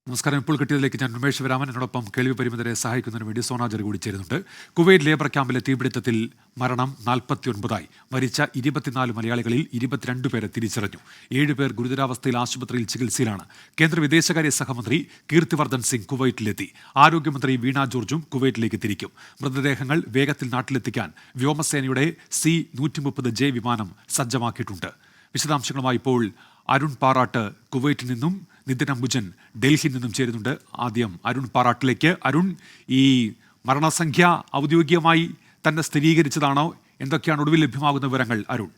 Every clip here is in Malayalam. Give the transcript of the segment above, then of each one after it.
നമസ്കാരം. ഇപ്പോൾ കിട്ടിയതിലേക്ക് ഞാൻ ഉമേഷ് വരാമൻ, എന്നോടൊപ്പം കേൾവി പരിമിതരെ സഹായിക്കുന്നതിന് വേണ്ടി സോനാജർ കൂടി ചേരുന്നുണ്ട്. കുവൈറ്റ് ലേബർ ക്യാമ്പിലെ തീപിടുത്തത്തിൽ മരണം 49ആയി. മരിച്ച 24 മലയാളികളിൽ 22 പേരെ തിരിച്ചറിഞ്ഞു. 7 പേർ ഗുരുതരാവസ്ഥയിൽ ആശുപത്രിയിൽ ചികിത്സയിലാണ്. കേന്ദ്ര വിദേശകാര്യ സഹമന്ത്രി കീർത്തിവർദ്ധൻ സിംഗ് കുവൈറ്റിലെത്തി. ആരോഗ്യമന്ത്രി വീണ ജോർജും കുവൈറ്റിലേക്ക് തിരിക്കും. മൃതദേഹങ്ങൾ വേഗത്തിൽ നാട്ടിലെത്തിക്കാൻ വ്യോമസേനയുടെ C-130J വിമാനം സജ്ജമാക്കിയിട്ടുണ്ട്. വിശദാംശങ്ങളുമായി ഇപ്പോൾ അരുൺ പാറാട്ട് കുവൈറ്റിൽ നിന്നും നിതിൻ അംബുജൻ ഡൽഹിയിൽ നിന്നും ചേരുന്നുണ്ട്. ആദ്യം അരുൺ പാറാട്ടിലേക്ക്. അരുൺ, ഈ മരണസംഖ്യ ഔദ്യോഗികമായി തന്നെ സ്ഥിരീകരിച്ചതാണോ? എന്തൊക്കെയാണ് ഒടുവിൽ ലഭ്യമാകുന്ന വിവരങ്ങൾ അരുൺ?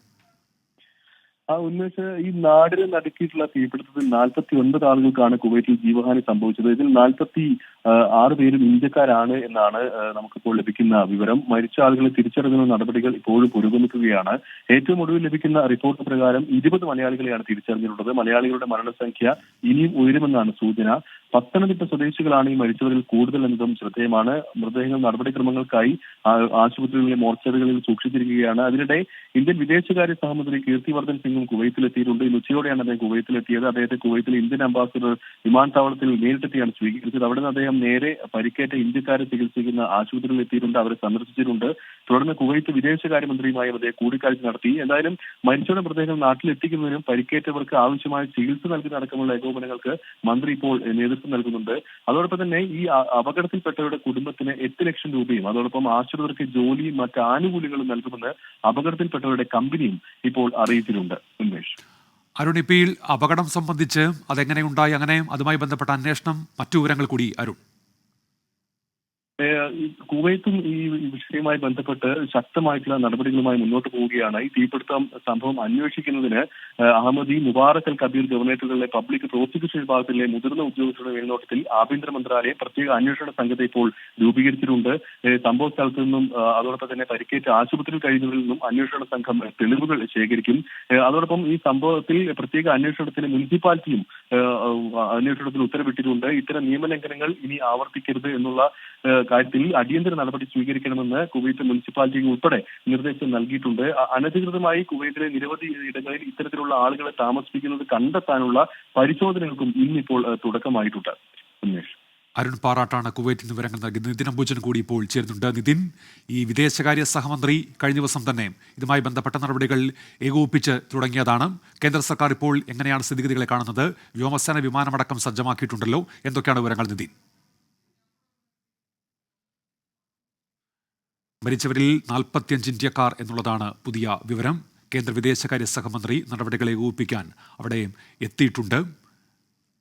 ഉന്മേഷ്, ഈ നാടിനെ നടുക്കിയിട്ടുള്ള തീപിടുത്തത്തിൽ 49 ആളുകൾക്കാണ് കുവൈറ്റിൽ ജീവഹാനി സംഭവിച്ചത്. ഇതിൽ 46 പേരും ഇന്ത്യക്കാരാണ് എന്നാണ് നമുക്കിപ്പോൾ ലഭിക്കുന്ന വിവരം. മരിച്ച ആളുകളെ തിരിച്ചറിയുന്ന നടപടികൾ ഇപ്പോഴും പുരോഗമിക്കുകയാണ്. ഏറ്റവും ഒടുവിൽ ലഭിക്കുന്ന റിപ്പോർട്ട് പ്രകാരം 20 മലയാളികളെയാണ് തിരിച്ചറിഞ്ഞിട്ടുള്ളത്. മലയാളികളുടെ മരണസംഖ്യ ഇനിയും ഉയരുമെന്നാണ് സൂചന. പത്തനംതിട്ട സ്വദേശികളാണ് ഈ മരിച്ചവരിൽ കൂടുതൽ എന്നതും ശ്രദ്ധേയമാണ്. മൃതദേഹങ്ങൾ നടപടിക്രമങ്ങൾക്കായി ആശുപത്രികളിലെ മോർച്ചറികളിൽ സൂക്ഷിച്ചിരിക്കുകയാണ്. അതിനിടെ ഇന്ത്യൻ വിദേശകാര്യ സഹമന്ത്രി കീർത്തിവർദ്ധൻ സിംഗും കുവൈത്തിലെത്തിയിട്ടുണ്ട്. ഇന്ന് ഉച്ചയോടെയാണ് അദ്ദേഹം കുവൈത്തിലെത്തിയത്. അദ്ദേഹത്തെ കുവൈത്തിലെ ഇന്ത്യൻ അംബാസിഡർ വിമാനത്താവളത്തിൽ നേരിട്ടെത്തിയാണ് സ്വീകരിച്ചത്. അവിടെ നിന്ന് അദ്ദേഹം നേരെ പരിക്കേറ്റ ഇന്ത്യക്കാരെ ചികിത്സിക്കുന്ന ആശുപത്രിയിൽ എത്തിയിട്ടുണ്ട്. അവരെ സന്ദർശിച്ചിട്ടുണ്ട്. തുടർന്ന് കുവൈത്ത് വിദേശകാര്യമന്ത്രിയുമായും അദ്ദേഹം കൂടിക്കാഴ്ച നടത്തി. എന്തായാലും മരിച്ചവരുടെ മൃതദേഹങ്ങൾ നാട്ടിലെത്തിക്കുന്നതിനും പരിക്കേറ്റവർക്ക് ആവശ്യമായ ചികിത്സ നൽകുന്ന അടക്കമുള്ള ഏകോപനങ്ങൾക്ക് മന്ത്രി ഇപ്പോൾ നേതൃത്വം നൽകുന്നുണ്ട്. അതോടൊപ്പം തന്നെ ഈ അപകടത്തിൽപ്പെട്ടവരുടെ കുടുംബത്തിന് 8 ലക്ഷം രൂപയും അതോടൊപ്പം ആശ്രിതർക്ക് ജോലിയും മറ്റ് ആനുകൂല്യങ്ങളും നൽകുമെന്ന് അപകടത്തിൽപ്പെട്ടവരുടെ കമ്പനിയും ഇപ്പോൾ അറിയിച്ചിട്ടുണ്ട്. ഉന്മേഷ്, അരുൺ, ഇപ്പോൾ ഈ അപകടം സംബന്ധിച്ച് അതെങ്ങനെയുണ്ടായി, അങ്ങനെ അതുമായി ബന്ധപ്പെട്ട അന്വേഷണം, മറ്റു വിവരങ്ങൾ കൂടി അരുൺ. കുവൈത്തും ഈ വിഷയവുമായി ബന്ധപ്പെട്ട് ശക്തമായിട്ടുള്ള നടപടികളുമായി മുന്നോട്ട് പോവുകയാണ്. ഈ തീപിടുത്തം സംഭവം അന്വേഷിക്കുന്നതിന് അഹമ്മദി, മുബാറക് അൽ കബീർ ഗവർണറേറ്റുകളിലെ പബ്ലിക് പ്രോസിക്യൂഷൻ വിഭാഗത്തിലെ മുതിർന്ന ഉദ്യോഗസ്ഥരുടെ മേൽനോട്ടത്തിൽ ആഭ്യന്തര മന്ത്രാലയം പ്രത്യേക അന്വേഷണ സംഘത്തെ ഇപ്പോൾ രൂപീകരിച്ചിട്ടുണ്ട്. സംഭവ സ്ഥലത്തു നിന്നും അതോടൊപ്പം തന്നെ പരിക്കേറ്റ് ആശുപത്രിയിൽ കഴിയുന്നവരിൽ നിന്നും അന്വേഷണ സംഘം തെളിവുകൾ ശേഖരിക്കും. അതോടൊപ്പം ഈ സംഭവത്തിൽ പ്രത്യേക അന്വേഷണത്തിന് മുനിസിപ്പാലിറ്റിയും അന്വേഷണത്തിന് ഉത്തരവിട്ടിട്ടുണ്ട്. ഇത്തരം നിയമലംഘനങ്ങൾ ഇനി ആവർത്തിക്കരുത് എന്നുള്ള കാര്യത്തിൽ അടിയന്തര നടപടി സ്വീകരിക്കണമെന്ന് കുവൈറ്റ് മുനിസിപ്പാലിറ്റിക്ക് ഉൾപ്പെടെ നിർദ്ദേശം നൽകിയിട്ടുണ്ട്. അനധികൃതമായി കുവൈറ്റിലെ നിരവധി ഇടങ്ങളിൽ ഇത്തരത്തിലുള്ള ആളുകളെ താമസിപ്പിക്കുന്നത് കണ്ടെത്താനുള്ള പരിശോധനകൾക്കും ഇന്നിപ്പോൾ തുടക്കമായിട്ടുണ്ട്. ഉന്മേഷ്, അരുൺ പാറാട്ടാണ് കുവൈറ്റിൽ നിന്ന് വിവരങ്ങൾ നൽകി. നിതിൻ അംബുജൻ കൂടി ഇപ്പോൾ ചേരുന്നുണ്ട്. നിതിൻ, ഈ വിദേശകാര്യ സഹമന്ത്രി കഴിഞ്ഞ ദിവസം തന്നെ ഇതുമായി ബന്ധപ്പെട്ട നടപടികൾ ഏകോപിപ്പിച്ച് തുടങ്ങിയതാണ്. കേന്ദ്ര സർക്കാർ ഇപ്പോൾ എങ്ങനെയാണ് സ്ഥിതിഗതികളെ കാണുന്നത്? വ്യോമസേന വിമാനമടക്കം സജ്ജമാക്കിയിട്ടുണ്ടല്ലോ. എന്തൊക്കെയാണ് വിവരങ്ങൾ നിതിൻ? മരിച്ചവരിൽ 45 ഇന്ത്യക്കാർ എന്നുള്ളതാണ് പുതിയ വിവരം. കേന്ദ്ര വിദേശകാര്യ സഹമന്ത്രി നടപടികളെ ഏകോപിപ്പിക്കാൻ അവിടെ എത്തിയിട്ടുണ്ട്.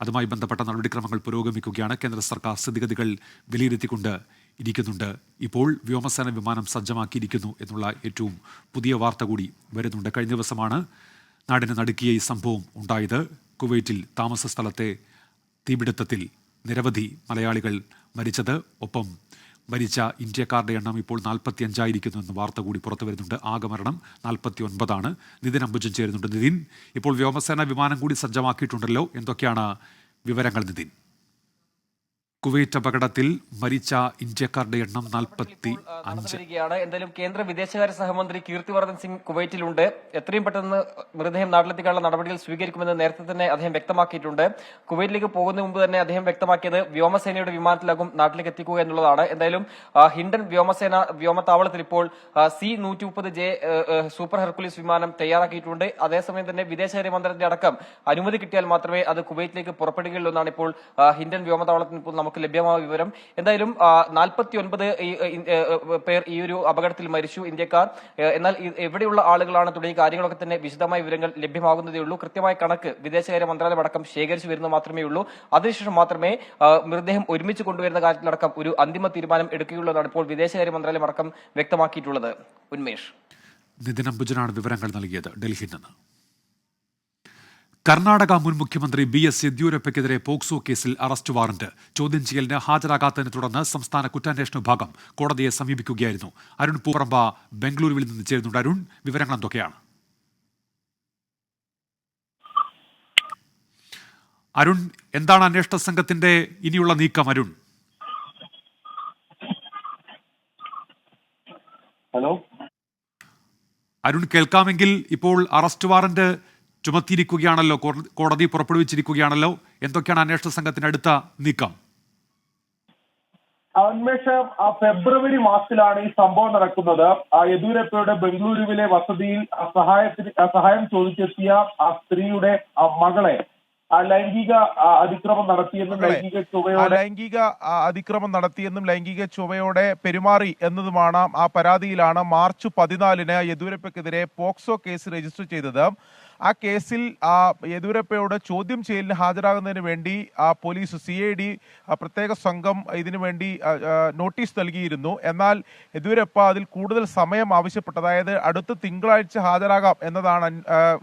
അതുമായി ബന്ധപ്പെട്ട നടപടിക്രമങ്ങൾ പുരോഗമിക്കുകയാണ്. കേന്ദ്ര സർക്കാർ സ്ഥിതിഗതികൾ വിലയിരുത്തിക്കൊണ്ട് ഇരിക്കുന്നുണ്ട്. ഇപ്പോൾ വ്യോമസേന വിമാനം സജ്ജമാക്കിയിരിക്കുന്നു എന്നുള്ള ഏറ്റവും പുതിയ വാർത്ത കൂടി വരുന്നുണ്ട്. കഴിഞ്ഞ ദിവസമാണ് നാടിനെ നടുക്കിയ ഈ സംഭവം ഉണ്ടായത്. കുവൈറ്റിൽ താമസ സ്ഥലത്തെ തീപിടുത്തത്തിൽ നിരവധി മലയാളികൾ മരിച്ചത്. ഒപ്പം മരിച്ച ഇന്ത്യക്കാരുടെ എണ്ണം ഇപ്പോൾ 45 എന്ന വാർത്ത കൂടി പുറത്തു വരുന്നുണ്ട്. ആകെ മരണം 49ആണ്. നിതിൻ അംബുജൻ ചേരുന്നുണ്ട്. നിതിൻ, ഇപ്പോൾ വ്യോമസേന വിമാനം കൂടി സജ്ജമാക്കിയിട്ടുണ്ടല്ലോ. എന്തൊക്കെയാണ് വിവരങ്ങൾ നിതിൻ? കുവൈറ്റ് അപകടത്തിൽ മരിച്ച ഇന്ത്യക്കാരുടെ എണ്ണം 45. എന്തായാലും കേന്ദ്ര വിദേശകാര്യ സഹമന്ത്രി കീർത്തിവർദ്ധൻ സിംഗ് കുവൈറ്റിലുണ്ട്. എത്രയും പെട്ടെന്ന് മൃതദേഹം നാട്ടിലെത്തിക്കാനുള്ള നടപടികൾ സ്വീകരിക്കുമെന്ന് നേരത്തെ തന്നെ അദ്ദേഹം വ്യക്തമാക്കിയിട്ടുണ്ട്. കുവൈറ്റിലേക്ക് പോകുന്നതിന് മുമ്പ് തന്നെ അദ്ദേഹം വ്യക്തമാക്കിയത് വ്യോമസേനയുടെ വിമാനത്തിലാകും നാട്ടിലേക്ക് എത്തിക്കുക എന്നുള്ളതാണ്. എന്തായാലും ഹിൻഡൻ വ്യോമത്താവളത്തിൽ ഇപ്പോൾ C-130J സൂപ്പർ ഹെർക്കുലീസ് വിമാനം തയ്യാറാക്കിയിട്ടുണ്ട്. അതേസമയം തന്നെ വിദേശകാര്യ മന്ത്രാലയത്തിന്റെ അടക്കം അനുമതി കിട്ടിയാൽ മാത്രമേ അത് കുവൈറ്റിലേക്ക് പുറപ്പെടുകയുള്ളൂ എന്നാണ് ഇപ്പോൾ ഹിൻഡൻ വ്യോമത്താവളത്തിൽ ഇപ്പോൾ നമുക്ക് ലഭ്യമായ വിവരം. എന്തായാലും 49 പേർ ഈ ഒരു അപകടത്തിൽ മരിച്ചു, ഇന്ത്യക്കാർ. എന്നാൽ എവിടെയുള്ള ആളുകളാണ് തുടങ്ങിയ കാര്യങ്ങളൊക്കെ തന്നെ വിശദമായ വിവരങ്ങൾ ലഭ്യമാകുന്നതേ ഉള്ളൂ. കൃത്യമായ കണക്ക് വിദേശകാര്യ മന്ത്രാലയം അടക്കം ശേഖരിച്ചു വരുന്നത് മാത്രമേ ഉള്ളൂ. അതിനുശേഷം മാത്രമേ മൃതദേഹം ഒരുമിച്ച് കൊണ്ടുവരുന്ന കാര്യത്തിലടക്കം ഒരു അന്തിമ തീരുമാനം എടുക്കുകയുള്ളൂ എന്നാണ് ഇപ്പോൾ വിദേശകാര്യ മന്ത്രാലയം അടക്കം വ്യക്തമാക്കിയിട്ടുള്ളത്. ഉന്മേഷ്, നിതിൻ അംബുജനാണ് വിവരങ്ങൾ നൽകിയത് ഡൽഹിയിൽ നിന്ന്. കർണാടക മുൻ മുഖ്യമന്ത്രി BS യെദ്യൂരപ്പയ്ക്കെതിരെ പോക്സോ കേസിൽ അറസ്റ്റ് വാറന്റ്. ചോദ്യം ചെയ്യലിന് ഹാജരാകാത്തതിനെ തുടർന്ന് സംസ്ഥാന കുറ്റാന്വേഷണ വിഭാഗം കോടതിയെ സമീപിക്കുകയായിരുന്നു. അരുൺ പൂറമ്പ ബംഗളൂരുവിൽ നിന്ന് ചേരുന്നുണ്ട്. അരുൺ, വിവരങ്ങൾ എന്തൊക്കെയാണ്? അരുൺ, എന്താണ് അന്വേഷണ സംഘത്തിന്റെ ഇനിയുള്ള നീക്കം? അരുൺ, ഹലോ അരുൺ കേൾക്കാമെങ്കിൽ ഇപ്പോൾ അറസ്റ്റ് വാറന്റ് ചുമത്തിയിരിക്കുകയാണല്ലോ, കോടതി പുറപ്പെടുവിച്ചിരിക്കുകയാണല്ലോ. എന്തൊക്കെയാണ് അന്വേഷണ സംഘത്തിന്റെ അടുത്ത നീക്കം? ഉന്മേഷം, ഫെബ്രുവരി മാസത്തിലാണ് ഈ സംഭവം നടക്കുന്നത്. യെദ്യൂരപ്പയുടെ ബംഗളൂരുവിലെ വസതിയിൽ സഹായം ചോദിച്ചെത്തിയ ആ സ്ത്രീയുടെ മകളെ ലൈംഗിക അതിക്രമം നടത്തിയെന്നും ലൈംഗിക ചുവയോടെ പെരുമാറി എന്നതുമാണ് ആ പരാതിയിലാണ് മാർച്ച് 14-ന് യെദ്യൂരപ്പയ്ക്കെതിരെ പോക്സോ കേസ് രജിസ്റ്റർ ചെയ്തത്. ആ കേസിൽ യെദ്യൂരപ്പയോട് ചോദ്യം ചെയ്യലിന് ഹാജരാകുന്നതിന് വേണ്ടി പോലീസ് CID പ്രത്യേക സംഘം ഇതിനു വേണ്ടി നോട്ടീസ് നൽകിയിരുന്നു. എന്നാൽ യെദ്യൂരപ്പ അതിൽ കൂടുതൽ സമയം ആവശ്യപ്പെട്ടു. അതായത് അടുത്ത തിങ്കളാഴ്ച ഹാജരാകാം എന്നതാണ്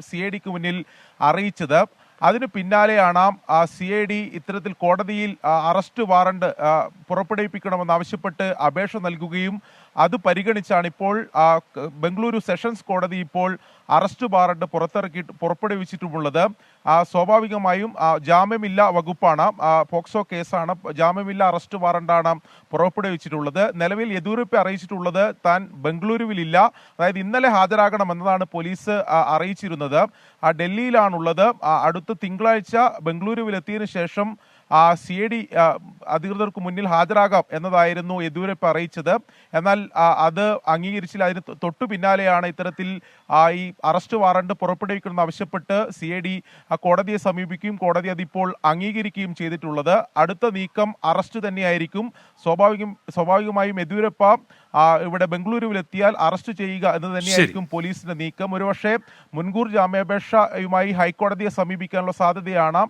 CIDക്ക് മുന്നിൽ അറിയിച്ചത്. അതിന് പിന്നാലെയാണ് CID ഇത്തരത്തിൽ കോടതിയിൽ അറസ്റ്റ് വാറണ്ട് പുറപ്പെടുവിപ്പിക്കണമെന്നാവശ്യപ്പെട്ട് അപേക്ഷ നൽകുകയും അത് പരിഗണിച്ചാണ് ഇപ്പോൾ ബംഗളൂരു സെഷൻസ് കോടതി ഇപ്പോൾ അറസ്റ്റ് വാറണ്ട് പുറപ്പെടുവിച്ചിട്ടുമുള്ളത്. സ്വാഭാവികമായും ജാമ്യമില്ല വകുപ്പാണ്, പോക്സോ കേസാണ്, ജാമ്യമില്ല അറസ്റ്റ് വാറണ്ടാണ് പുറപ്പെടുവിച്ചിട്ടുള്ളത്. നിലവിൽ യെദ്യൂരപ്പ അറിയിച്ചിട്ടുള്ളത് താൻ ബംഗളൂരുവിലില്ല, അതായത് ഇന്നലെ ഹാജരാകണമെന്നതാണ് പോലീസ് അറിയിച്ചിരുന്നത്. ഡൽഹിയിലാണുള്ളത്. അടുത്ത തിങ്കളാഴ്ച ബംഗളൂരുവിലെത്തിയതിനു ശേഷം CID അധികൃതർക്ക് മുന്നിൽ ഹാജരാകാം എന്നതായിരുന്നു യെദ്യൂരപ്പ അറിയിച്ചത്. എന്നാൽ അത് അംഗീകരിച്ചില്ല. അതിന് തൊട്ടു പിന്നാലെയാണ് ഇത്തരത്തിൽ ഈ അറസ്റ്റ് വാറണ്ട് പുറപ്പെടുവിക്കണമെന്ന് ആവശ്യപ്പെട്ട് CID കോടതിയെ സമീപിക്കുകയും കോടതി അതിപ്പോൾ അംഗീകരിക്കുകയും ചെയ്തിട്ടുള്ളത്. അടുത്ത നീക്കം അറസ്റ്റ് തന്നെയായിരിക്കും. സ്വാഭാവികമായും യെദ്യൂരപ്പ ഇവിടെ ബംഗളൂരുവിലെത്തിയാൽ അറസ്റ്റ് ചെയ്യുക എന്നത് തന്നെയായിരിക്കും പോലീസിന്റെ നീക്കം. ഒരുപക്ഷെ മുൻകൂർ ജാമ്യാപേക്ഷയുമായി ഹൈക്കോടതിയെ സമീപിക്കാനുള്ള സാധ്യതയാണ്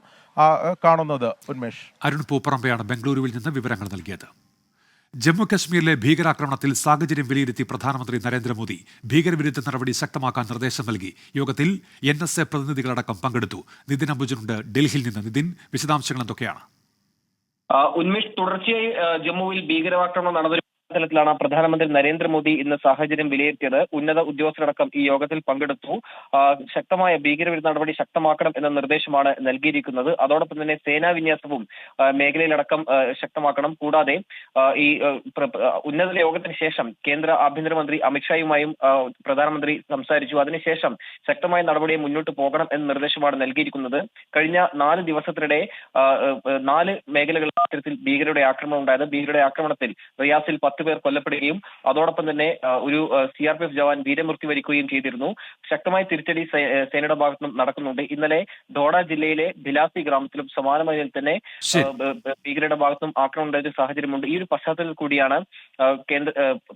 കാണുന്നത്. ഉന്മേഷ്, അരുൺ പൂപ്പറമ്പയാണ് ബംഗളൂരുവിൽ നിന്ന് വിവരങ്ങൾ നൽകിയത്. ജമ്മു കശ്മീരിലെ ഭീകരാക്രമണത്തിൽ സാഹചര്യം വിലയിരുത്തി പ്രധാനമന്ത്രി നരേന്ദ്രമോദി ഭീകരവിരുദ്ധ നടപടി ശക്തമാക്കാൻ നിർദ്ദേശം നൽകി. യോഗത്തിൽ NSA പ്രതിനിധികളടക്കം പങ്കെടുത്തു. നിതിൻ അംബുജനുണ്ട് ഡൽഹിയിൽ നിന്ന്. നിതിൻ, വിശദാംശങ്ങൾ എന്തൊക്കെയാണ്? ഉന്മേഷ്, തുടർച്ചയായി ജമ്മുവിൽ ഭീകരാക്രമണം നടന്ന ത്തിലാണ് പ്രധാനമന്ത്രി നരേന്ദ്രമോദി ഇന്ന് സാഹചര്യം വിലയിരുത്തിയത്. ഉന്നത ഉദ്യോഗസ്ഥരടക്കം ഈ യോഗത്തിൽ പങ്കെടുത്തു. ശക്തമായ ഭീകരവിരുദ്ധ നടപടി ശക്തമാക്കണം എന്ന നിർദ്ദേശമാണ് നൽകിയിരിക്കുന്നത്. അതോടൊപ്പം തന്നെ സേനാ വിന്യാസവും മേഖലയിലടക്കം ശക്തമാക്കണം. കൂടാതെ ഈ ഉന്നത യോഗത്തിന് ശേഷം കേന്ദ്ര ആഭ്യന്തരമന്ത്രി അമിത്ഷായുമായും പ്രധാനമന്ത്രി സംസാരിച്ചു. അതിനുശേഷം ശക്തമായ നടപടിയെ മുന്നോട്ട് പോകണം എന്ന നിർദ്ദേശമാണ് നൽകിയിരിക്കുന്നത്. കഴിഞ്ഞ 4 ദിവസത്തിനിടെ 4 മേഖലകളിൽ ഇത്തരത്തിൽ ഭീകരരുടെ ആക്രമണം ഉണ്ടായത്. ഭീകരരുടെ ആക്രമണത്തിൽ റിയാസിൽ 10 പേർ കൊല്ലപ്പെടുകയും അതോടൊപ്പം തന്നെ ഒരു CRPF ജവാൻ വീരമൃത്യു വരിക്കുകയും ചെയ്തിരുന്നു. ശക്തമായ തിരിച്ചടി സേനയുടെ ഭാഗത്തുനിന്നും നടക്കുന്നുണ്ട്. ഇന്നലെ ദോഡ ജില്ലയിലെ ഭിലാസി ഗ്രാമത്തിലും സമാനമായ തന്നെ ഭീകരരുടെ ഭാഗത്തുനിന്നും ആക്രമണം ഉണ്ടായ സാഹചര്യമുണ്ട്. ഈ ഒരു പശ്ചാത്തലത്തിൽ കൂടിയാണ്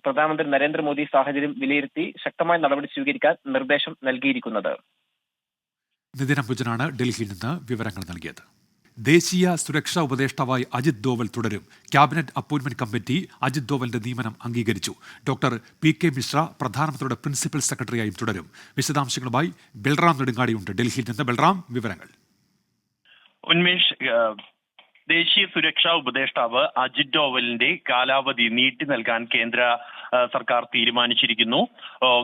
പ്രധാനമന്ത്രി നരേന്ദ്രമോദി സാഹചര്യം വിലയിരുത്തി ശക്തമായ നടപടി സ്വീകരിക്കാൻ നിർദ്ദേശം നൽകിയിരിക്കുന്നത്. നിതിൻ അംബുജനാണ് ഡൽഹിയിൽ നിന്ന് വിവരങ്ങൾ നൽകിയത്. ദേശീയ സുരക്ഷാ ഉപദേഷ്ടാവായി അജിത് ഡോവൽ തുടരും. ക്യാബിനറ്റ് അപ്പോയിന്റ്മെന്റ് കമ്മിറ്റി അജിത് ഡോവലിന്റെ നിയമനം അംഗീകരിച്ചു. ഡോക്ടർ PK മിശ്ര പ്രധാനമന്ത്രിയുടെ പ്രിൻസിപ്പൽ സെക്രട്ടറിയായും തുടരും. വിശദാംശങ്ങളുമായി ബൽറാം നെടുങ്ങാടിയുണ്ട് ഡൽഹിയിൽ നിന്ന്. ബൽറാം, വിവരങ്ങൾ. ഉന്മേഷ്, ദേശീയ സുരക്ഷാ ഉപദേഷ്ടാവ് അജിത് ഡോവലിന്റെ കാലാവധി നീട്ടി നൽകാൻ കേന്ദ്ര സർക്കാർ തീരുമാനിച്ചിരിക്കുന്നു.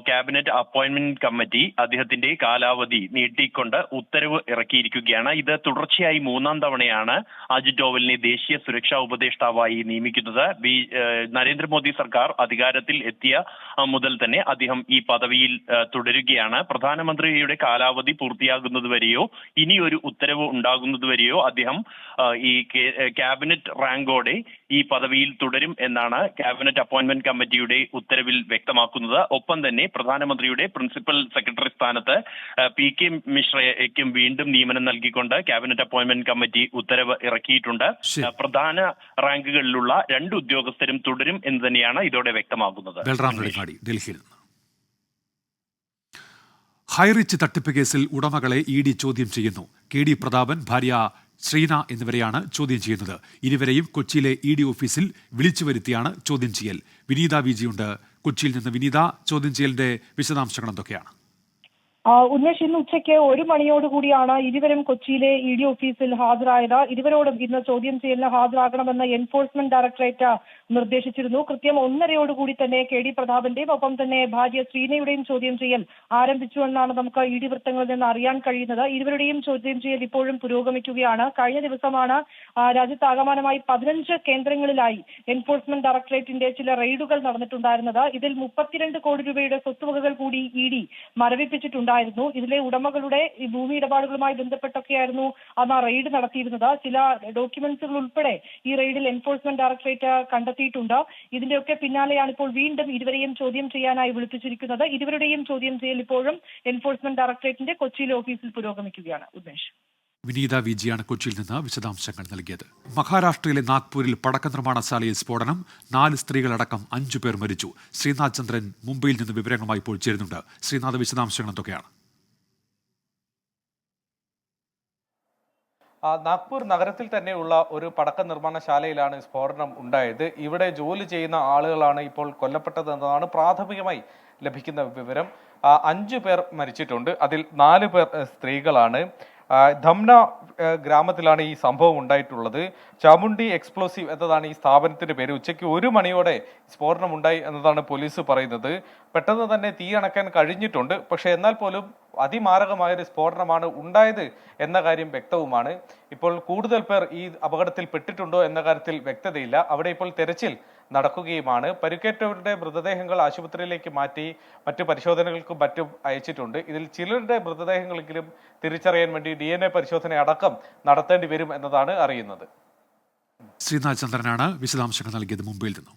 ക്യാബിനറ്റ് അപ്പോയിന്റ്മെന്റ് കമ്മിറ്റി അദ്ദേഹത്തിന്റെ കാലാവധി നീട്ടിക്കൊണ്ട് ഉത്തരവ് ഇറക്കിയിരിക്കുകയാണ്. ഇത് തുടർച്ചയായി 3-ാം തവണയാണ് അജിത് ഡോവലിനെ ദേശീയ സുരക്ഷാ ഉപദേഷ്ടാവായി നിയമിക്കുന്നത്. നരേന്ദ്രമോദി സർക്കാർ അധികാരത്തിൽ എത്തിയ മുതൽ തന്നെ അദ്ദേഹം ഈ പദവിയിൽ തുടരുകയാണ്. പ്രധാനമന്ത്രിയുടെ കാലാവധി പൂർത്തിയാകുന്നതുവരെയോ ഇനിയൊരു ഉത്തരവ് ഉണ്ടാകുന്നതുവരെയോ അദ്ദേഹം ഈ ക്യാബിനറ്റ് റാങ്കോടെ ഈ പദവിയിൽ തുടരും എന്നാണ് ക്യാബിനറ്റ് അപ്പോയിന്റ്മെന്റ് കമ്മിറ്റിയുടെ ഉത്തരവിൽ വ്യക്തമാക്കുന്നത്. ഒപ്പം തന്നെ പ്രധാനമന്ത്രിയുടെ പ്രിൻസിപ്പൽ സെക്രട്ടറി സ്ഥാനത്ത് PK മിശ്രയ്ക്കും വീണ്ടും നിയമനം നൽകിക്കൊണ്ട് ക്യാബിനറ്റ് അപ്പോയിന്റ്മെന്റ് കമ്മിറ്റി ഉത്തരവ് ഇറക്കിയിട്ടുണ്ട്. പ്രധാന റാങ്കുകളിലുള്ള 2 ഉദ്യോഗസ്ഥരും തുടരും എന്ന് തന്നെയാണ് ഇതോടെ വ്യക്തമാകുന്നത്. ഹൈറിച്ച് തട്ടിപ്പ് കേസിൽ ഉടമകളെ ED ചോദ്യം ചെയ്യുന്നു. KD പ്രതാപൻ, ഭാര്യ ശ്രീന എന്നിവരെയാണ് ചോദ്യം ചെയ്യുന്നത്. ഇരുവരെയും കൊച്ചിയിലെ ED ഓഫീസിൽ വിളിച്ചു വരുത്തിയാണ് ചോദ്യം ചെയ്യൽ. വിനീത വിജിയുണ്ട് കൊച്ചിയിൽ നിന്ന്. വിനീത, ചോദ്യം ചെയ്യലിന്റെ വിശദാംശങ്ങൾ എന്തൊക്കെയാണ്? ഉന്മേഷ്, ഇന്ന് ഉച്ചയ്ക്ക് 1 മണിയോടുകൂടിയാണ് ഇരുവരും കൊച്ചിയിലെ ED ഓഫീസിൽ ഹാജരായത്. ഇരുവരോടും ഇന്ന് ചോദ്യം ചെയ്യലിന് ഹാജരാകണമെന്ന് എൻഫോഴ്സ്മെന്റ് ഡയറക്ടറേറ്റ് നിർദ്ദേശിച്ചിരുന്നു. കൃത്യം 1:30 തന്നെ KD പ്രതാപന്റെയും ഒപ്പം തന്നെ ഭാര്യ ശ്രീനയുടെയും ചോദ്യം ചെയ്യൽ ആരംഭിച്ചുവെന്നാണ് നമുക്ക് ED വൃത്തങ്ങളിൽ നിന്ന് അറിയാൻ കഴിയുന്നത്. ഇരുവരുടെയും ചോദ്യം ചെയ്യൽ ഇപ്പോഴും പുരോഗമിക്കുകയാണ്. കഴിഞ്ഞ ദിവസമാണ് രാജ്യത്താകമാനമായി 15 കേന്ദ്രങ്ങളിലായി എൻഫോഴ്സ്മെന്റ് ഡയറക്ടറേറ്റിന്റെ ചില റെയ്ഡുകൾ നടന്നിട്ടുണ്ടായിരുന്നത്. ഇതിൽ 32 കോടി രൂപയുടെ സ്വത്തുവകകൾ കൂടി ED മരവിപ്പിച്ചിട്ടുണ്ടായിരുന്നു. ഉണ്ടായിരുന്നു. ഇതിലെ ഉടമകളുടെ ഈ ഭൂമി ഇടപാടുകളുമായി ബന്ധപ്പെട്ടൊക്കെയായിരുന്നു അന്ന് ആ റെയ്ഡ് നടത്തിയിരുന്നത്. ചില ഡോക്യുമെന്റ്സുകൾ ഉൾപ്പെടെ ഈ റെയ്ഡിൽ എൻഫോഴ്സ്മെന്റ് ഡയറക്ടറേറ്റ് കണ്ടെത്തിയിട്ടുണ്ട്. ഇതിന്റെയൊക്കെ പിന്നാലെയാണ് ഇപ്പോൾ വീണ്ടും ഇരുവരെയും ചോദ്യം ചെയ്യാനായി വിളിപ്പിച്ചിരിക്കുന്നത്. ഇരുവരുടെയും ചോദ്യം ചെയ്യൽ ഇപ്പോഴും എൻഫോഴ്സ്മെന്റ് ഡയറക്ടറേറ്റിന്റെ കൊച്ചിയിലെ ഓഫീസിൽ പുരോഗമിക്കുകയാണ്. ഉമേഷ്. വിനീത വിജിയാണ് കൊച്ചിയിൽ നിന്ന് വിശദാംശങ്ങൾ നൽകിയത്. മഹാരാഷ്ട്രയിലെ നാഗ്പൂരിൽ പടക്ക നിർമ്മാണശാലയിൽ സ്ഫോടനം, 4 സ്ത്രീകളടക്കം 5 പേർ മരിച്ചു. ശ്രീനാഥ് ചന്ദ്രൻ മുംബൈയിൽ നിന്ന് വിവരങ്ങളുമായി ഇപ്പോൾ ചേരുന്നുണ്ട്. ശ്രീനാഥ്, വിശദാംശങ്ങൾ എന്തൊക്കെയാണ്? നാഗ്പൂർ നഗരത്തിൽ തന്നെയുള്ള ഒരു പടക്ക നിർമ്മാണശാലയിലാണ് സ്ഫോടനം ഉണ്ടായത്. ഇവിടെ ജോലി ചെയ്യുന്ന ആളുകളാണ് ഇപ്പോൾ കൊല്ലപ്പെട്ടത് എന്നതാണ് പ്രാഥമികമായി ലഭിക്കുന്ന വിവരം. 5 പേർ മരിച്ചിട്ടുണ്ട്. അതിൽ 4 പേർ സ്ത്രീകളാണ്. ധംന ഗ്രാമത്തിലാണ് ഈ സംഭവം ഉണ്ടായിട്ടുള്ളത്. ചാമുണ്ടി എക്സ്പ്ലോസീവ് എന്നതാണ് ഈ സ്ഥാപനത്തിന്റെ പേര്. ഉച്ചയ്ക്ക് 1 മണിയോടെ സ്ഫോടനം ഉണ്ടായി എന്നതാണ് പോലീസ് പറയുന്നത്. പെട്ടെന്ന് തന്നെ തീ അണയ്ക്കാൻ കഴിഞ്ഞിട്ടുണ്ട്. പക്ഷേ എന്നാൽ പോലും അതിമാരകമായൊരു സ്ഫോടനമാണ് ഉണ്ടായത് എന്ന കാര്യം വ്യക്തവുമാണ്. ഇപ്പോൾ കൂടുതൽ പേർ ഈ അപകടത്തിൽ പെട്ടിട്ടുണ്ടോ എന്ന കാര്യത്തിൽ വ്യക്തതയില്ല. അവിടെ ഇപ്പോൾ തെരച്ചിൽ നടക്കുകയുമാണ്. പരിക്കേറ്റവരുടെ മൃതദേഹങ്ങൾ ആശുപത്രിയിലേക്ക് മാറ്റി മറ്റു പരിശോധനകൾക്കും മറ്റും അയച്ചിട്ടുണ്ട്. ഇതിൽ ചിലരുടെ മൃതദേഹങ്ങളെങ്കിലും തിരിച്ചറിയാൻ വേണ്ടി DNA പരിശോധന അടക്കം നടത്തേണ്ടി വരും എന്നതാണ് അറിയുന്നത്. ശ്രീനാഥ് ചന്ദ്രനാണ് വിശദാംശങ്ങൾ നൽകിയത് മുംബൈയിൽ നിന്നും.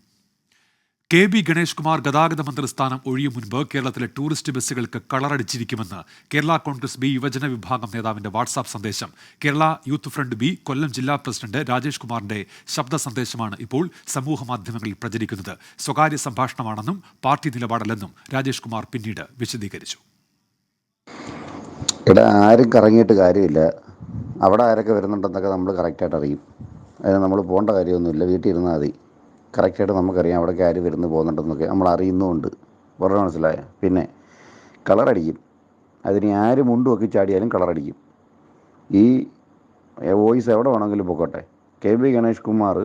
KB ഗണേഷ് കുമാർ ഗതാഗത മന്ത്രി സ്ഥാനം ഒഴിയും മുൻപ് കേരളത്തിലെ ടൂറിസ്റ്റ് ബസ്സുകൾക്ക് കളറടിച്ചിരിക്കുമെന്ന് കേരള കോൺഗ്രസ് ബി യുവജന വിഭാഗം നേതാവിന്റെ വാട്സാപ്പ് സന്ദേശം. കേരള യൂത്ത് ഫ്രണ്ട് ബി കൊല്ലം ജില്ലാ പ്രസിഡന്റ് രാജേഷ് കുമാറിന്റെ ശബ്ദ സന്ദേശമാണ് ഇപ്പോൾ സമൂഹ മാധ്യമങ്ങളിൽ പ്രചരിക്കുന്നത്. സ്വകാര്യ സംഭാഷണമാണെന്നും പാർട്ടി നിലപാടല്ലെന്നും രാജേഷ് കുമാർ പിന്നീട് വിശദീകരിച്ചു. ഇവിടെ ആരും കറങ്ങിയിട്ട് കാര്യമില്ല. അവിടെ ആരൊക്കെ വരുന്നുണ്ടെന്നൊക്കെ നമ്മൾ കറക്റ്റായിട്ട് അറിയും. അതിന് നമ്മൾ പോകേണ്ട കാര്യമൊന്നുമില്ല. വീട്ടിൽ ഇരുന്നാൽ മതി. കറക്റ്റായിട്ട് നമുക്കറിയാം അവിടേക്ക് ആര് വരുന്നു പോകുന്നുണ്ടെന്നൊക്കെ നമ്മൾ അറിയുന്നുമുണ്ട്. പറഞ്ഞ മനസ്സിലായ. പിന്നെ കളറടിക്കും. അതിന് ആര് മുണ്ടുമൊക്കെ ചാടിയാലും കളറടിക്കും. ഈ വോയിസ് എവിടെ വേണമെങ്കിലും പൊക്കോട്ടെ. KB ഗണേഷ് കുമാർ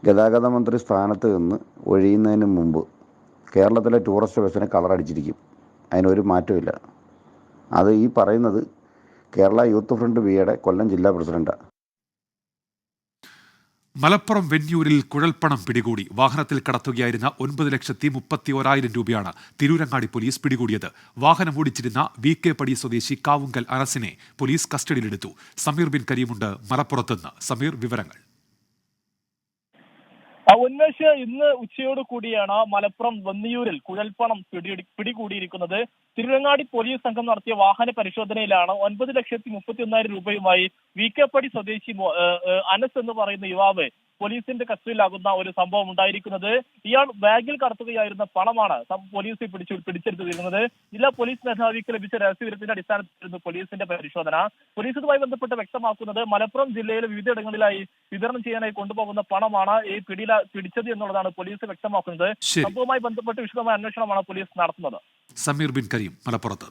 ഗതാഗത മന്ത്രി സ്ഥാനത്ത് നിന്ന് ഒഴിയുന്നതിന് മുമ്പ് കേരളത്തിലെ ടൂറിസ്റ്റ് ബസ്സിന് കളറടിച്ചിരിക്കും. അതിനൊരു മാറ്റമില്ല. അത് ഈ പറയുന്നത് കേരള യൂത്ത് ഫ്രണ്ട് ബിയുടെ കൊല്ലം ജില്ലാ പ്രസിഡന്റാണ്. മലപ്പുറം വെഞ്ഞൂരിൽ കുഴൽപ്പണം പിടികൂടി. വാഹനത്തിൽ കടത്തുകയായിരുന്ന 9,31,000 രൂപയാണ് തിരൂരങ്ങാടി പോലീസ് പിടികൂടിയത്. വാഹനം ഓടിച്ചിരുന്ന VK പടി സ്വദേശി കാവുങ്കൽ അനസിനെ പോലീസ് കസ്റ്റഡിയിലെടുത്തു. സമീർ ബിൻ കരീമുണ്ട് മലപ്പുറത്തുനിന്ന്. സമീർ, വിവരങ്ങൾ. ഉന്മേഷ്, ഇന്ന് ഉച്ചയോട് കൂടിയാണ് മലപ്പുറം വെന്നിയൂരിൽ കുഴൽപ്പണം പിടികൂടിയിരിക്കുന്നത്. തിരുരങ്ങാടി പോലീസ് സംഘം നടത്തിയ വാഹന പരിശോധനയിലാണ് 9,31,000 രൂപയുമായി VK പടി സ്വദേശി അനസ് എന്ന് പറയുന്ന യുവാവ് പോലീസിന്റെ കസ്റ്റഡിയിലാകുന്ന ഒരു സംഭവം ഉണ്ടായിരിക്കുന്നത്. ഇയാൾ ബാഗിൽ കടത്തുകയായിരുന്ന പണമാണ് പോലീസ് പിടിച്ചെടുത്തിരിക്കുന്നത്. ജില്ലാ പോലീസ് മേധാവിക്ക് ലഭിച്ച രഹസ്യവിവരത്തിന്റെ അടിസ്ഥാനത്തിലായിരുന്നു പോലീസിന്റെ പരിശോധന. പോലീസ് ഇതുമായി ബന്ധപ്പെട്ട് വ്യക്തമാക്കുന്നത് മലപ്പുറം ജില്ലയിലെ വിവിധയിടങ്ങളിലായി വിതരണം ചെയ്യാനായി കൊണ്ടുപോകുന്ന പണമാണ് ഈ പിടിച്ചത് എന്നുള്ളതാണ് പോലീസ് വ്യക്തമാക്കുന്നത്. സംഭവവുമായി ബന്ധപ്പെട്ട് വിശദമായ അന്വേഷണമാണ് പോലീസ് നടത്തുന്നത്. സമീർ ബിൻ കരീം, മലപ്പുറത്ത്.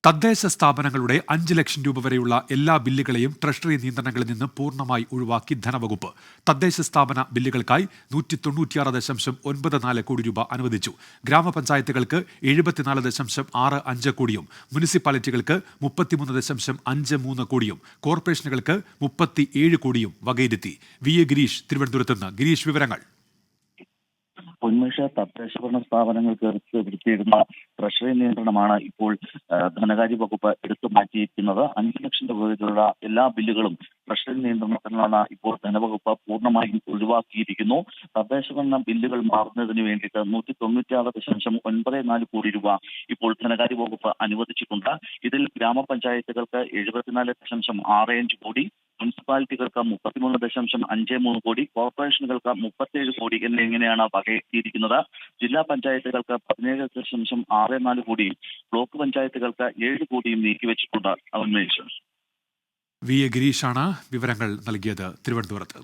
തദ്ദേശ സ്ഥാപനങ്ങളുടെ 5 ലക്ഷം രൂപ വരെയുള്ള എല്ലാ ബില്ലുകളെയും ട്രഷറി നിയന്ത്രണങ്ങളിൽ നിന്ന് പൂർണ്ണമായി ഒഴിവാക്കി ധനവകുപ്പ്. തദ്ദേശ സ്ഥാപന ബില്ലുകൾക്കായി 196.94 കോടി രൂപ അനുവദിച്ചു. ഗ്രാമപഞ്ചായത്തുകൾക്ക് 74.65 കോടിയും മുനിസിപ്പാലിറ്റികൾക്ക് 33.53 കോടിയും കോർപ്പറേഷനുകൾക്ക് 37 കോടിയും വകയിരുത്തി. VA ഗിരീഷ്, തിരുവനന്തപുരത്ത് നിന്ന്. ഗിരീഷ്, വിവരങ്ങൾ. ഉന്മേഷ തദ്ദേശ ഭരണ സ്ഥാപനങ്ങൾക്ക് ഏർപ്പെടുത്തിയിരുന്ന ട്രഷറി നിയന്ത്രണമാണ് ഇപ്പോൾ ധനകാര്യ വകുപ്പ് എടുത്തു മാറ്റിയിരിക്കുന്നത്. 5 ലക്ഷം രൂപ വരെയുള്ള എല്ലാ ബില്ലുകളും ട്രഷറി നിയന്ത്രണത്തിൽ നിന്നാണ് ഇപ്പോൾ ധനവകുപ്പ് പൂർണ്ണമായും ഒഴിവാക്കിയിരിക്കുന്നു. തദ്ദേശ ഭരണ ബില്ലുകൾ മാറുന്നതിന് വേണ്ടിയിട്ട് 196.94 കോടി രൂപ ഇപ്പോൾ ധനകാര്യ വകുപ്പ് അനുവദിച്ചിട്ടുണ്ട്. ഇതിൽ ഗ്രാമപഞ്ചായത്തുകൾക്ക് 74.65 കോടി, മുനിസിപ്പാലിറ്റികൾക്ക് 33.53 കോടി, കോർപ്പറേഷനുകൾക്ക് 37 കോടി എന്നിങ്ങനെയാണ് വകയെത്തിയിരിക്കുന്നത്. ജില്ലാ പഞ്ചായത്തുകൾക്ക് 17.64 കോടിയും ബ്ലോക്ക് പഞ്ചായത്തുകൾക്ക് 7 കോടിയും നീക്കിവെച്ചിട്ടുണ്ട്. ഉന്മേഷ്. VA ഗിരീഷാണ് വിവരങ്ങൾ നൽകിയത് തിരുവനന്തപുരത്ത്.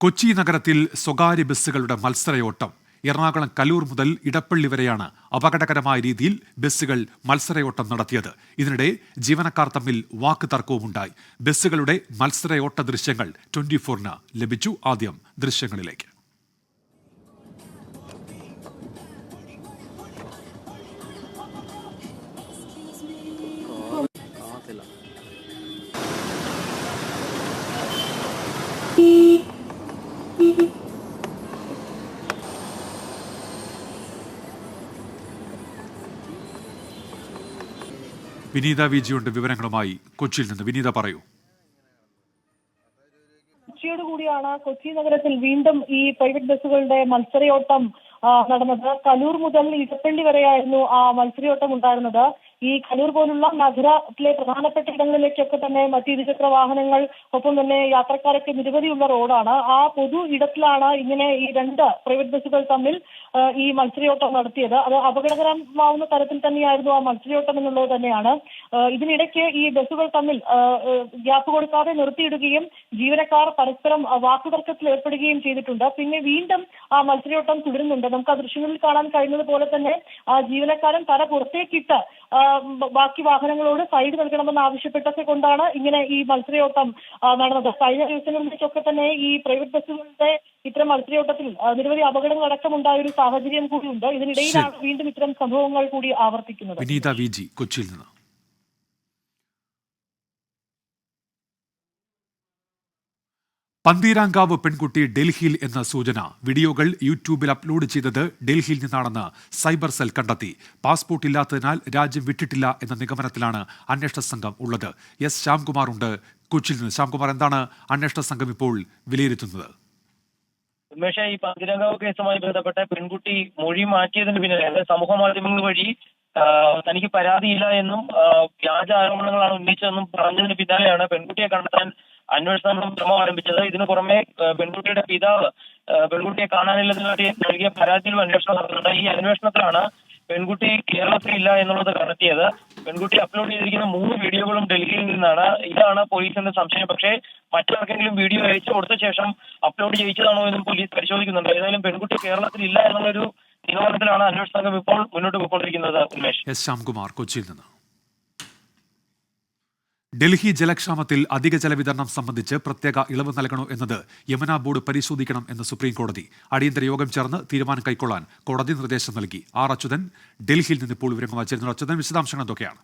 കൊച്ചി നഗരത്തിൽ സ്വകാര്യ ബസ്സുകളുടെ മത്സരയോട്ടം. എറണാകുളം കലൂർ മുതൽ ഇടപ്പള്ളി വരെയാണ് അപകടകരമായ രീതിയിൽ ബസ്സുകൾ മത്സരയോട്ടം നടത്തിയത്. ഇതിനിടെ ജീവനക്കാർ തമ്മിൽ വാക്ക് തർക്കവുമുണ്ടായി. ബസ്സുകളുടെ മത്സരയോട്ട ദൃശ്യങ്ങൾ 24-ന് ലഭിച്ചു. ആദ്യം ദൃശ്യങ്ങളിലേക്ക്. വിനീത വിജിയുണ്ട് വിവരങ്ങളുമായി കൊച്ചിയിൽ നിന്ന്. വിനീത പറയൂ. ഉച്ചയോടുകൂടിയാണ് കൊച്ചി നഗരത്തിൽ വീണ്ടും ഈ പ്രൈവറ്റ് ബസ്സുകളുടെ മത്സരയോട്ടം നടന്നത്. കലൂർ മുതൽ ഇടപ്പള്ളി വരെയായിരുന്നു ആ മത്സരയോട്ടം ഉണ്ടായിരുന്നത്. ഈ കലൂർ പോലുള്ള നഗരത്തിലെ പ്രധാനപ്പെട്ട ഇടങ്ങളിലേക്കൊക്കെ തന്നെ മറ്റ് ഇരുചക്ര വാഹനങ്ങൾ ഒപ്പം തന്നെ യാത്രക്കാരൊക്കെ നിരവധിയുള്ള റോഡാണ്. ആ പൊതു ഇടത്തിലാണ് ഇങ്ങനെ ഈ രണ്ട് പ്രൈവറ്റ് ബസ്സുകൾ തമ്മിൽ ഈ മത്സരയോട്ടം നടത്തിയത്. അത് അപകടകരമാവുന്ന തരത്തിൽ തന്നെയായിരുന്നു ആ മത്സരയോട്ടം എന്നുള്ളത് തന്നെയാണ്. ഇതിനിടയ്ക്ക് ഈ ബസ്സുകൾ തമ്മിൽ ഗ്യാപ്പ് കൊടുക്കാതെ നിർത്തിയിടുകയും ജീവനക്കാർ പരസ്പരം വാക്കുതർക്കത്തിൽ ഏർപ്പെടുകയും ചെയ്തിട്ടുണ്ട്. പിന്നെ വീണ്ടും ആ മത്സരയോട്ടം തുടരുന്നുണ്ട്. നമുക്ക് ആ ദൃശ്യങ്ങളിൽ കാണാൻ കഴിയുന്നത് പോലെ തന്നെ ആ ജീവനക്കാരൻ തല പുറത്തേക്കിട്ട് ബാക്കി വാഹനങ്ങളോട് സൈഡ് നൽകണമെന്ന് ആവശ്യപ്പെട്ടൊക്കെ കൊണ്ടാണ് ഇങ്ങനെ ഈ മത്സരയോട്ടം നടന്നത്. കഴിഞ്ഞ ദിവസങ്ങളിലേക്കൊക്കെ തന്നെ ഈ പ്രൈവറ്റ് ബസ്സുകളുടെ ഇത്തരം മത്സരയോട്ടത്തിൽ നിരവധി അപകടങ്ങൾ അടക്കമുണ്ടായ ഒരു സാഹചര്യം കൂടിയുണ്ട്. ഇതിനിടയിലാണ് വീണ്ടും ഇത്തരം സംഭവങ്ങൾ കൂടി ആവർത്തിക്കുന്നത്. വിനീത വിജി കൊച്ചിയിൽ നിന്ന്. പന്തീരാങ്കാവ് പെൺകുട്ടി ഡൽഹിയിൽ എന്ന സൂചന. വീഡിയോകൾ യൂട്യൂബിൽ അപ്ലോഡ് ചെയ്തത് ഡൽഹിയിൽ നിന്നാണെന്ന് സൈബർ സെൽ കണ്ടെത്തി. പാസ്പോർട്ട് ഇല്ലാത്തതിനാൽ രാജ്യം വിട്ടിട്ടില്ല എന്ന നിഗമനത്തിലാണ് അന്വേഷണ സംഘം ഉള്ളത്. എസ് ശ്യാംകുമാർ ഉണ്ട് കൊച്ചിയിൽ നിന്ന്. ശ്യാംകുമാർ, എന്താണ് അന്വേഷണ സംഘം ഇപ്പോൾ വിലയിരുത്തുന്നത്? ഉന്മേഷ, ഈ പന്തീരാങ്കാവ് കേസുമായി ബന്ധപ്പെട്ട പെൺകുട്ടി മൊഴി മാറ്റിയതിന് പിന്നിലെ സമൂഹ മാധ്യമങ്ങൾ വഴി തനിക്ക് പരാതിയില്ല എന്നും വ്യാജ ആരോപണങ്ങളാണ് ഉന്നയിച്ചതെന്നും പറഞ്ഞതിന് പിന്നാലെയാണ് പെൺകുട്ടിയെ കണ്ടെത്താൻ അന്വേഷണ സംഘം ശ്രമം ആരംഭിച്ചത്. ഇതിനു പുറമെ പെൺകുട്ടിയുടെ പിതാവ് പെൺകുട്ടിയെ കാണാനില്ലെന്ന് നൽകിയ പരാതിയിലും അന്വേഷണം നടത്തുന്നുണ്ട്. ഈ അന്വേഷണത്തിലാണ് പെൺകുട്ടി കേരളത്തിലില്ല എന്നുള്ളത് കണ്ടെത്തിയത്. പെൺകുട്ടി അപ്ലോഡ് ചെയ്തിരിക്കുന്ന 3 വീഡിയോകളും ഡൽഹിയിൽ നിന്നാണ്. ഇതാണ് പോലീസിന്റെ സംശയം. പക്ഷേ മറ്റാർക്കെങ്കിലും വീഡിയോ അയച്ചു കൊടുത്ത ശേഷം അപ്ലോഡ് ചെയ്യിച്ചതാണോ എന്നും പോലീസ് പരിശോധിക്കുന്നുണ്ട്. ഏതായാലും പെൺകുട്ടി കേരളത്തിലില്ല എന്നുള്ളൊരു തീരുമാനത്തിലാണ് അന്വേഷണ സംഘം ഇപ്പോൾ മുന്നോട്ട് പോയിക്കൊണ്ടിരിക്കുന്നത്. ഉന്മേഷ്. എസ് ശ്യാംകുമാർ കൊച്ചിയിൽ നിന്ന്. ഡൽഹി ജലക്ഷാമത്തിൽ അധിക ജലവിതരണം സംബന്ധിച്ച് പ്രത്യേക ഇളവ് നൽകണോ എന്നത് യമുന ബോർഡ് പരിശോധിക്കണം എന്ന് സുപ്രീം കോടതി. അടിയന്തര യോഗം ചേർന്ന് തീരുമാനം കൈക്കൊള്ളാൻ കോടതി നിർദ്ദേശം നൽകി. ആർ അച്യുതൻ ഡൽഹിയിൽ നിന്ന് ഇപ്പോൾ വിവരങ്ങൾ വായിച്ചിരുന്നു. അച്യുതൻ, വിശദാംശങ്ങൾ എന്തൊക്കെയാണ്?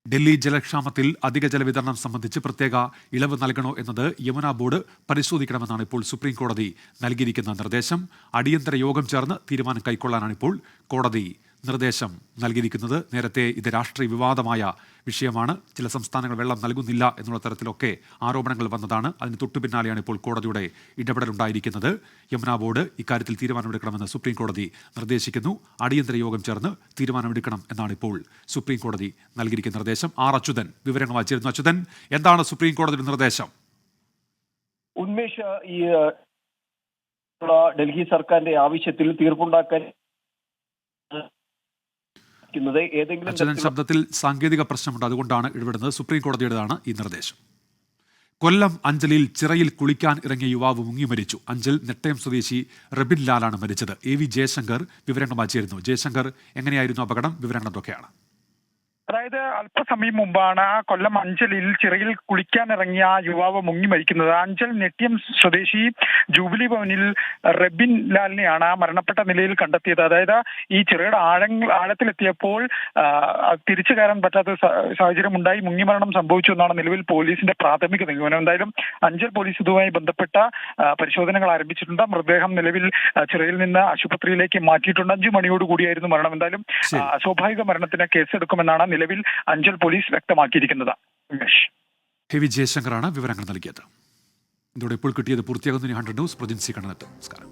ഡൽഹി ജലക്ഷാമത്തിൽ അധിക ജലവിതരണം സംബന്ധിച്ച് പ്രത്യേക ഇളവ് നൽകണോ എന്നത് യമുന ബോർഡ് പരിശോധിക്കണമെന്നാണ് ഇപ്പോൾ സുപ്രീം കോടതി നൽകിയിരിക്കുന്ന നിർദ്ദേശം. അടിയന്തര യോഗം ചേർന്ന് തീരുമാനം കൈക്കൊള്ളാനാണ് ഇപ്പോൾ കോടതി നിർദ്ദേശം നൽകിയിരിക്കുന്നത്. നേരത്തെ ഇത് രാഷ്ട്രീയ വിവാദമായ വിഷയമാണ്. ചില സംസ്ഥാനങ്ങൾ വെള്ളം നൽകുന്നില്ല എന്നുള്ള തരത്തിലൊക്കെ ആരോപണങ്ങൾ വന്നതാണ്. അതിന് തൊട്ടു പിന്നാലെയാണ് ഇപ്പോൾ കോടതിയുടെ ഇടപെടലുണ്ടായിരിക്കുന്നത്. യമുന ബോർഡ് ഇക്കാര്യത്തിൽ തീരുമാനമെടുക്കണമെന്ന് സുപ്രീം കോടതി നിർദ്ദേശിക്കുന്നു. അടിയന്തര യോഗം ചേർന്ന് തീരുമാനമെടുക്കണം എന്നാണ് ഇപ്പോൾ സുപ്രീം കോടതി നൽകിയിരിക്കുന്ന നിർദ്ദേശം. ആർ അച്യുതൻ വിവരങ്ങൾ വായിച്ചിരുന്നു. അച്യുതൻ, എന്താണ് സുപ്രീം കോടതിയുടെ നിർദ്ദേശം? ഉന്മേഷ്, ഈ ഡൽഹി സർക്കാരിന്റെ ആവശ്യത്തിൽ തീർപ്പുണ്ടാക്കാൻ അച്യുതൻ, ശബ്ദത്തിൽ സാങ്കേതിക പ്രശ്നമുണ്ട്, അതുകൊണ്ടാണ് ഇടപെടുന്നത്. സുപ്രീം കോടതിയുടേതാണ് ഈ നിർദ്ദേശം. കൊല്ലം അഞ്ചലിൽ ചിറയിൽ കുളിക്കാൻ ഇറങ്ങിയ യുവാവ് മുങ്ങി മരിച്ചു. അഞ്ചൽ നെട്ടയം സ്വദേശി റബിൻ ലാലാണ് മരിച്ചത്. AV ജയശങ്കർ വിവരങ്ങൾ വായിച്ചിരുന്നു. ജയശങ്കർ, എങ്ങനെയായിരുന്നു അപകടം? വിവരങ്ങൾ എന്തൊക്കെയാണ്? അതായത് അല്പസമയം മുമ്പാണ് കൊല്ലം അഞ്ചലിൽ ചിറയിൽ കുളിക്കാനിറങ്ങിയ യുവാവ് മുങ്ങി മരിക്കുന്നത്. അഞ്ചൽ നെട്ടിയം സ്വദേശി ജൂബിലി ഭവനിൽ റബിൻ ലാലിനെയാണ് മരണപ്പെട്ട നിലയിൽ കണ്ടെത്തിയത്. അതായത് ഈ ചിറയുടെ ആഴത്തിലെത്തിയപ്പോൾ തിരിച്ചു കയറാൻ പറ്റാത്ത സാഹചര്യം ഉണ്ടായി മുങ്ങി മരണം സംഭവിച്ചു എന്നാണ് നിലവിൽ പോലീസിന്റെ പ്രാഥമിക നിഗമനം. എന്തായാലും അഞ്ചൽ പോലീസ് ഇതുമായി ബന്ധപ്പെട്ട പരിശോധനകൾ ആരംഭിച്ചിട്ടുണ്ട്. മൃതദേഹം നിലവിൽ ചിറയിൽ നിന്ന് ആശുപത്രിയിലേക്ക് മാറ്റിയിട്ടുണ്ട്. 5 മണിയോടുകൂടിയായിരുന്നു മരണം. എന്തായാലും സ്വാഭാവിക മരണത്തിന് കേസെടുക്കുമെന്നാണ് നിലവിൽ അഞ്ചൽ പോലീസ് വ്യക്തമാക്കിയിരിക്കുന്നത്. AV ജയശങ്കറാണ് വിവരങ്ങൾ നൽകിയത്. ഇതോടെ ഇപ്പോൾ കിട്ടിയത് പൂർത്തിയാകുന്ന 100 ന്യൂസ്. പ്രജിൻസി കണ്ണനത്ത്. നമസ്കാരം.